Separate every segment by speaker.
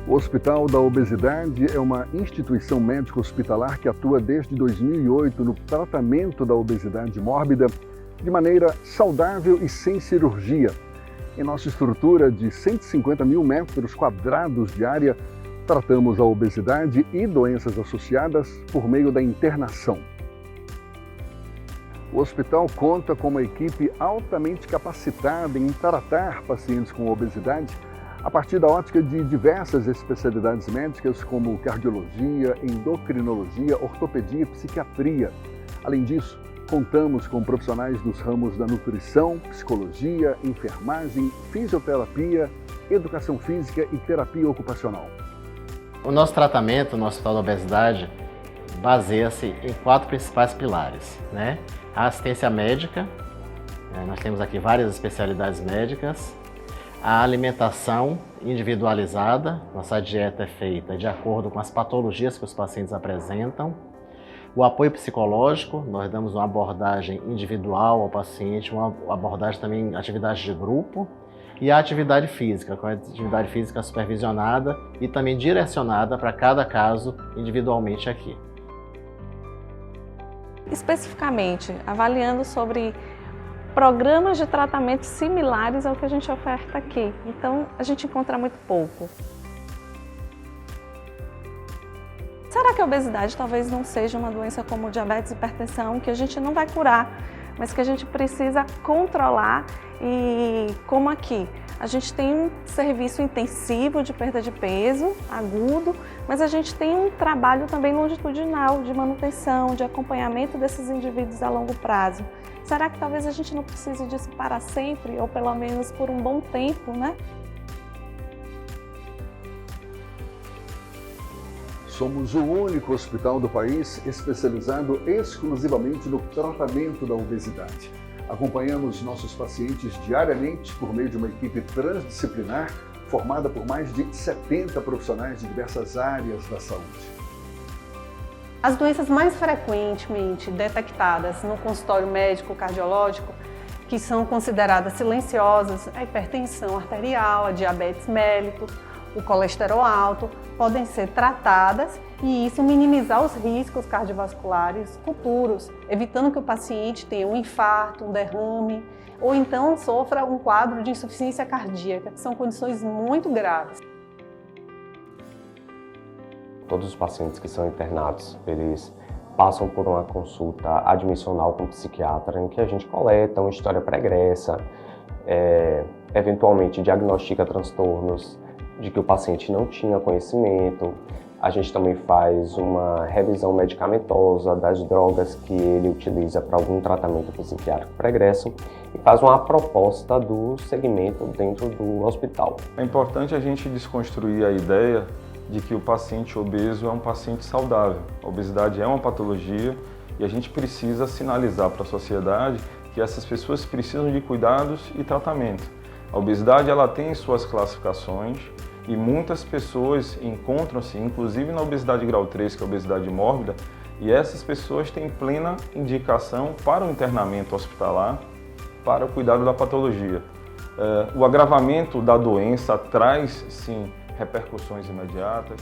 Speaker 1: O Hospital da Obesidade é uma instituição médico-hospitalar que atua desde 2008 no tratamento da obesidade mórbida de maneira saudável e sem cirurgia. Em nossa estrutura de 150 mil metros quadrados de área, tratamos a obesidade e doenças associadas por meio da internação. O hospital conta com uma equipe altamente capacitada em tratar pacientes com obesidade a partir da ótica de diversas especialidades médicas como cardiologia, endocrinologia, ortopedia e psiquiatria. Além disso, contamos com profissionais dos ramos da nutrição, psicologia, enfermagem, fisioterapia, educação física e terapia ocupacional.
Speaker 2: O nosso tratamento no Hospital da Obesidade baseia-se em 4 principais pilares, né? A assistência médica, nós temos aqui várias especialidades médicas. A alimentação individualizada, nossa dieta é feita de acordo com as patologias que os pacientes apresentam. O apoio psicológico, nós damos uma abordagem individual ao paciente, uma abordagem também atividade de grupo. E a atividade física, com a atividade física supervisionada e também direcionada para cada caso individualmente aqui.
Speaker 3: Especificamente, avaliando sobre programas de tratamento similares ao que a gente oferta aqui. Então, a gente encontra muito pouco. Será que a obesidade talvez não seja uma doença como diabetes e hipertensão, que a gente não vai curar, mas que a gente precisa controlar? E como aqui, a gente tem um serviço intensivo de perda de peso, agudo, mas a gente tem um trabalho também longitudinal de manutenção, de acompanhamento desses indivíduos a longo prazo. Será que talvez a gente não precise disso para sempre, ou pelo menos por um bom tempo, né?
Speaker 1: Somos o único hospital do país especializado exclusivamente no tratamento da obesidade. Acompanhamos nossos pacientes diariamente por meio de uma equipe transdisciplinar formada por mais de 70 profissionais de diversas áreas da saúde.
Speaker 4: As doenças mais frequentemente detectadas no consultório médico cardiológico, que são consideradas silenciosas, a hipertensão arterial, a diabetes mellitus, o colesterol alto, podem ser tratadas e isso minimizar os riscos cardiovasculares futuros, evitando que o paciente tenha um infarto, um derrame ou então sofra um quadro de insuficiência cardíaca, que são condições muito graves.
Speaker 5: Todos os pacientes que são internados, eles passam por uma consulta admissional com o psiquiatra, em que a gente coleta uma história pregressa, eventualmente diagnostica transtornos de que o paciente não tinha conhecimento. A gente também faz uma revisão medicamentosa das drogas que ele utiliza para algum tratamento psiquiátrico pregresso e faz uma proposta do segmento dentro do hospital.
Speaker 6: É importante a gente desconstruir a ideia de que o paciente obeso é um paciente saudável. A obesidade é uma patologia e a gente precisa sinalizar para a sociedade que essas pessoas precisam de cuidados e tratamento. A obesidade ela tem suas classificações e muitas pessoas encontram-se, inclusive na obesidade grau 3, que é a obesidade mórbida, e essas pessoas têm plena indicação para o internamento hospitalar, para o cuidado da patologia. O agravamento da doença traz, sim, repercussões imediatas.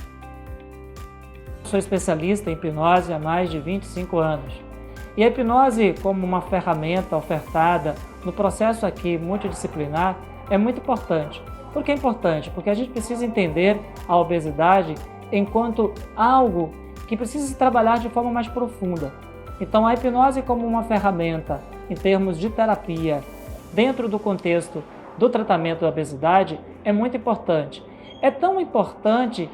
Speaker 7: Sou especialista em hipnose há mais de 25 anos. E a hipnose, como uma ferramenta ofertada no processo aqui multidisciplinar, é muito importante. Por que é importante? Porque a gente precisa entender a obesidade enquanto algo que precisa se trabalhar de forma mais profunda. Então, a hipnose como uma ferramenta em termos de terapia, dentro do contexto do tratamento da obesidade, é muito importante. É tão importante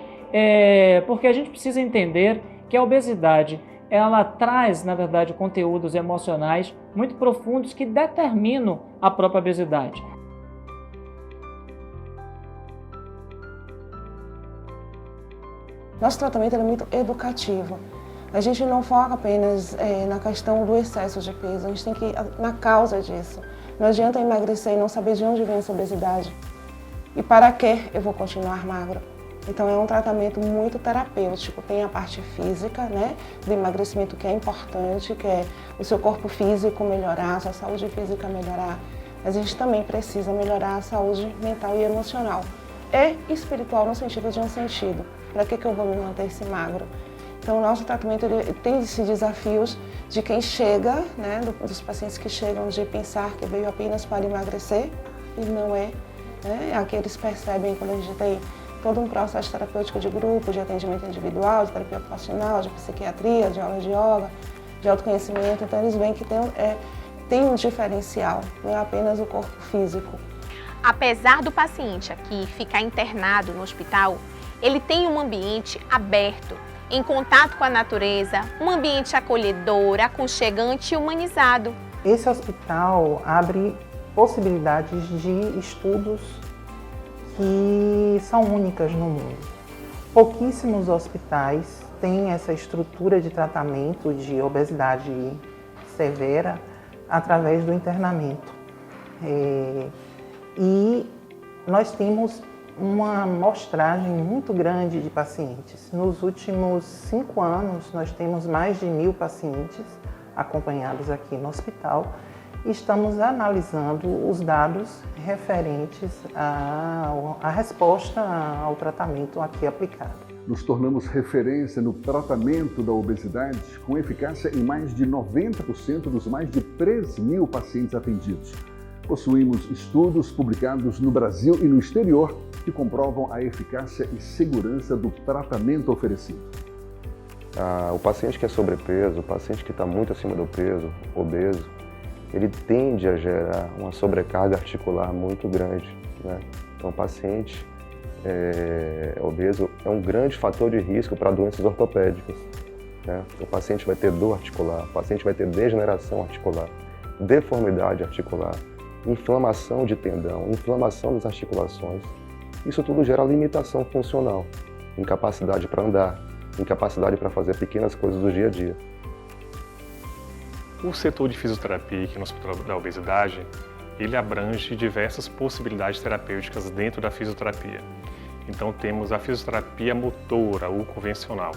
Speaker 7: porque a gente precisa entender que a obesidade ela traz, na verdade, conteúdos emocionais muito profundos que determinam a própria obesidade.
Speaker 8: Nosso tratamento é muito educativo. A gente não foca apenas na questão do excesso de peso, a gente tem que ir na causa disso. Não adianta emagrecer e não saber de onde vem essa obesidade. E para que eu vou continuar magro? Então é um tratamento muito terapêutico. Tem a parte física, né, do emagrecimento que é importante, que é o seu corpo físico melhorar, a sua saúde física melhorar. Mas a gente também precisa melhorar a saúde mental e emocional. é espiritual no sentido de um sentido. Para que eu vou me manter esse magro? Então, o nosso tratamento ele tem esses desafios de quem chega, né, dos pacientes que chegam de pensar que veio apenas para emagrecer, e não é. Né? Aqui eles percebem quando a gente tem todo um processo terapêutico de grupo, de atendimento individual, de terapia ocupacional, de psiquiatria, de aula de yoga, de autoconhecimento. Então, eles veem que tem um diferencial, não é apenas o corpo físico.
Speaker 9: Apesar do paciente aqui ficar internado no hospital, ele tem um ambiente aberto, em contato com a natureza, um ambiente acolhedor, aconchegante e humanizado.
Speaker 10: Esse hospital abre possibilidades de estudos que são únicas no mundo. Pouquíssimos hospitais têm essa estrutura de tratamento de obesidade severa através do internamento. E nós temos uma amostragem muito grande de pacientes. Nos últimos 5 anos, nós temos mais de 1.000 pacientes acompanhados aqui no hospital e estamos analisando os dados referentes à resposta ao tratamento aqui aplicado.
Speaker 1: Nos tornamos referência no tratamento da obesidade com eficácia em mais de 90% dos mais de 3.000 pacientes atendidos. Possuímos estudos publicados no Brasil e no exterior que comprovam a eficácia e segurança do tratamento oferecido.
Speaker 5: O paciente que é sobrepeso, o paciente que está muito acima do peso, obeso, ele tende a gerar uma sobrecarga articular muito grande, né? Então, o paciente obeso é um grande fator de risco para doenças ortopédicas, né? O paciente vai ter dor articular, o paciente vai ter degeneração articular, deformidade articular, inflamação de tendão, inflamação das articulações. Isso tudo gera limitação funcional, incapacidade para andar, incapacidade para fazer pequenas coisas do dia a dia.
Speaker 11: O setor de fisioterapia aqui no Hospital da Obesidade, ele abrange diversas possibilidades terapêuticas dentro da fisioterapia. Então temos a fisioterapia motora ou convencional,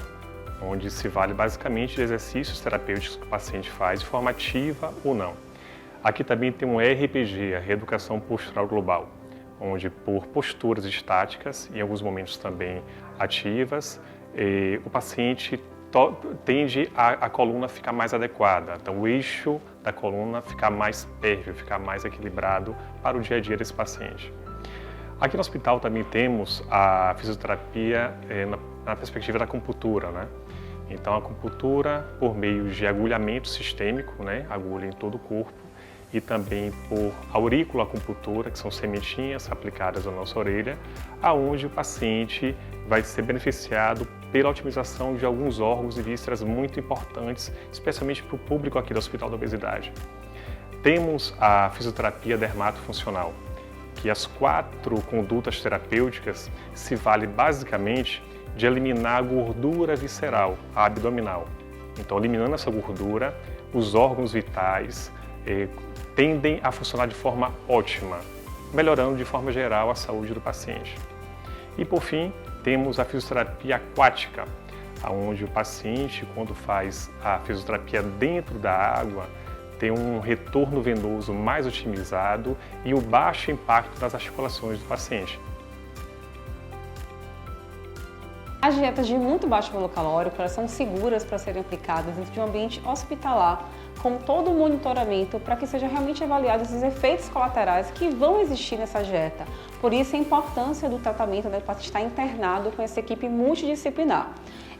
Speaker 11: onde se vale basicamente de exercícios terapêuticos que o paciente faz de forma ativa ou não. Aqui também tem um RPG, a Reeducação Postural Global, onde por posturas estáticas, em alguns momentos também ativas, o paciente tende a coluna ficar mais adequada, então o eixo da coluna ficar mais pérvio, ficar mais equilibrado para o dia a dia desse paciente. Aqui no hospital também temos a fisioterapia na perspectiva da acupuntura, né? Então a acupuntura por meio de agulhamento sistêmico, né? Agulha em todo o corpo, e também por auriculoacupuntura, que são sementinhas aplicadas na nossa orelha, aonde o paciente vai ser beneficiado pela otimização de alguns órgãos e vísceras muito importantes, especialmente para o público aqui do Hospital da Obesidade. Temos a fisioterapia dermatofuncional, que as 4 condutas terapêuticas se vale basicamente de eliminar a gordura visceral, a abdominal. Então, eliminando essa gordura, os órgãos vitais tendem a funcionar de forma ótima, melhorando de forma geral a saúde do paciente. E por fim, temos a fisioterapia aquática, onde o paciente, quando faz a fisioterapia dentro da água, tem um retorno venoso mais otimizado e o baixo impacto nas articulações do paciente.
Speaker 4: As dietas de muito baixo valor calórico, elas são seguras para serem aplicadas dentro de um ambiente hospitalar, com todo o monitoramento para que sejam realmente avaliados os efeitos colaterais que vão existir nessa dieta. Por isso a importância do tratamento do paciente estar internado com essa equipe multidisciplinar.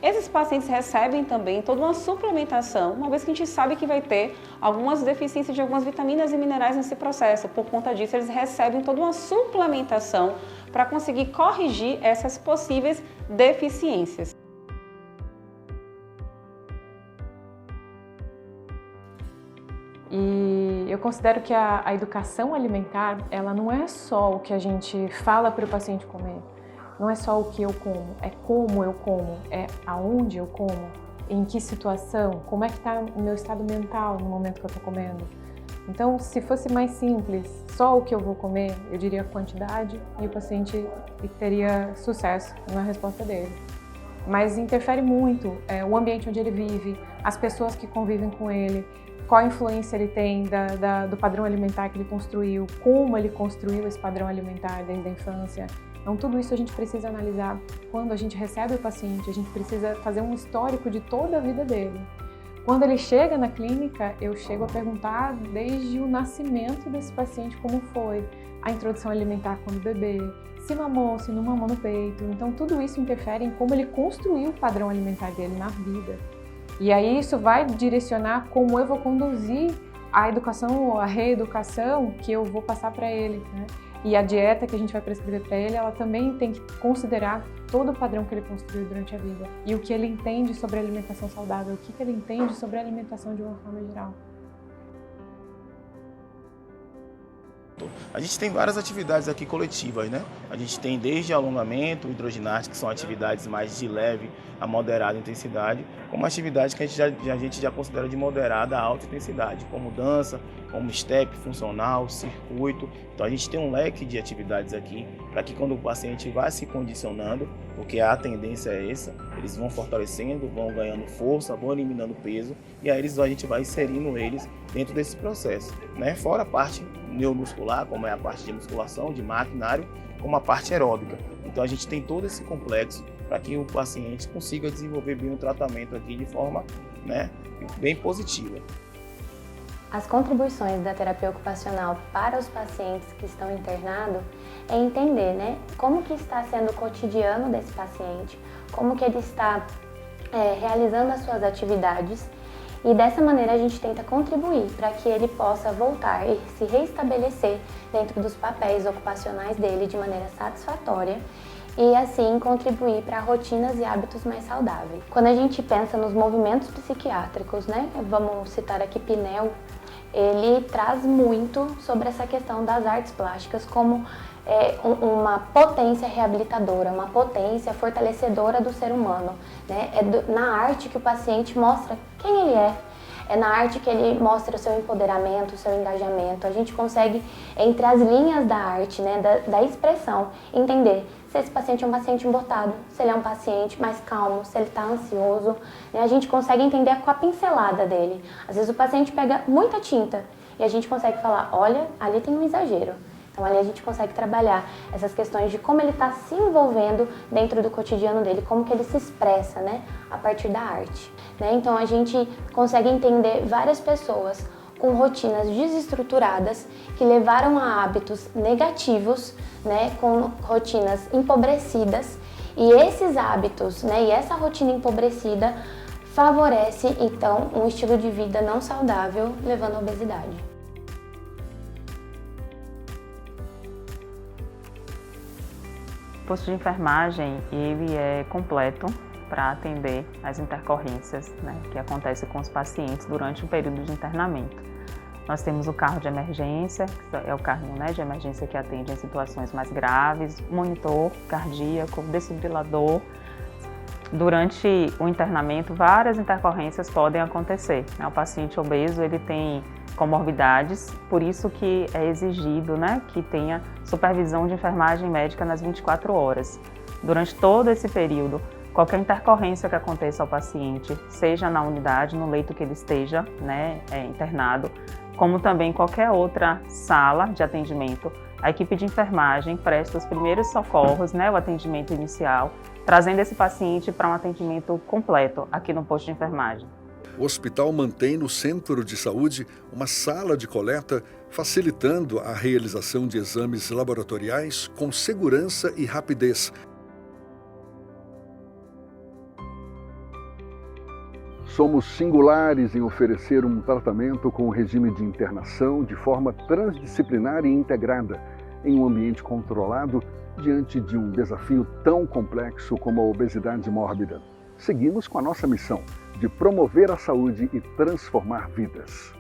Speaker 4: Esses pacientes recebem também toda uma suplementação, uma vez que a gente sabe que vai ter algumas deficiências de algumas vitaminas e minerais nesse processo. Por conta disso, eles recebem toda uma suplementação para conseguir corrigir essas possíveis deficiências.
Speaker 12: E eu considero que a educação alimentar, ela não é só o que a gente fala para o paciente comer, não é só o que eu como, é como eu como, é aonde eu como, em que situação, como é que está o meu estado mental no momento que eu estou comendo. Então, se fosse mais simples, só o que eu vou comer, eu diria a quantidade e o paciente teria sucesso na resposta dele. Mas interfere muito o ambiente onde ele vive, as pessoas que convivem com ele, qual a influência ele tem do padrão alimentar que ele construiu, como ele construiu esse padrão alimentar desde a infância. Então, tudo isso a gente precisa analisar quando a gente recebe o paciente, a gente precisa fazer um histórico de toda a vida dele. Quando ele chega na clínica, eu chego a perguntar desde o nascimento desse paciente como foi, a introdução alimentar quando bebê, se mamou, se não mamou no peito. Então, tudo isso interfere em como ele construiu o padrão alimentar dele na vida. E aí isso vai direcionar como eu vou conduzir a educação ou a reeducação que eu vou passar para ele, né? E a dieta que a gente vai prescrever para ele, ela também tem que considerar todo o padrão que ele construiu durante a vida e o que ele entende sobre a alimentação saudável, o que ele entende sobre a alimentação de uma forma geral.
Speaker 13: A gente tem várias atividades aqui coletivas, né? A gente tem desde alongamento, hidroginástica, que são atividades mais de leve a moderada intensidade, como atividades que a gente já considera de moderada a alta intensidade, como dança, como step funcional, circuito. Então a gente tem um leque de atividades aqui para que quando o paciente vai se condicionando, porque a tendência é essa, eles vão fortalecendo, vão ganhando força, vão eliminando peso e aí a gente vai inserindo eles dentro desse processo, né? Fora a parte neuromuscular, como é a parte de musculação, de maquinário, como a parte aeróbica. Então a gente tem todo esse complexo para que o paciente consiga desenvolver bem o tratamento aqui de forma, né, bem positiva.
Speaker 14: As contribuições da terapia ocupacional para os pacientes que estão internados é entender, né, como que está sendo o cotidiano desse paciente, como que ele está realizando as suas atividades e dessa maneira a gente tenta contribuir para que ele possa voltar e se reestabelecer dentro dos papéis ocupacionais dele de maneira satisfatória e assim contribuir para rotinas e hábitos mais saudáveis. Quando a gente pensa nos movimentos psiquiátricos, né, vamos citar aqui Pinel, ele traz muito sobre essa questão das artes plásticas como uma potência reabilitadora, uma potência fortalecedora do ser humano, né? É na arte que o paciente mostra quem ele é na arte que ele mostra o seu empoderamento, o seu engajamento. A gente consegue, entre as linhas da arte, né, da expressão, entender se esse paciente é um paciente embotado, se ele é um paciente mais calmo, se ele está ansioso, né? A gente consegue entender com a pincelada dele. Às vezes o paciente pega muita tinta e a gente consegue falar, olha, ali tem um exagero. Então ali a gente consegue trabalhar essas questões de como ele está se envolvendo dentro do cotidiano dele, como que ele se expressa, né, a partir da arte, né? Então a gente consegue entender várias pessoas com rotinas desestruturadas que levaram a hábitos negativos, né, com rotinas empobrecidas e esses hábitos, né, e essa rotina empobrecida favorece então um estilo de vida não saudável, levando à obesidade.
Speaker 15: O posto de enfermagem ele é completo para atender as intercorrências, né, que acontecem com os pacientes durante o período de internamento. Nós temos o carro de emergência, que é o carrinho, né, de emergência que atende em situações mais graves, monitor cardíaco, desfibrilador. Durante o internamento, várias intercorrências podem acontecer, né? O paciente obeso ele tem comorbidades, por isso que é exigido, né, que tenha supervisão de enfermagem médica nas 24 horas. Durante todo esse período, qualquer intercorrência que aconteça ao paciente, seja na unidade, no leito que ele esteja, né, internado, como também qualquer outra sala de atendimento, a equipe de enfermagem presta os primeiros socorros, né, o atendimento inicial, trazendo esse paciente para um atendimento completo aqui no posto de enfermagem.
Speaker 1: O hospital mantém no centro de saúde uma sala de coleta, facilitando a realização de exames laboratoriais com segurança e rapidez. Somos singulares em oferecer um tratamento com regime de internação de forma transdisciplinar e integrada, em um ambiente controlado, diante de um desafio tão complexo como a obesidade mórbida. Seguimos com a nossa missão de promover a saúde e transformar vidas.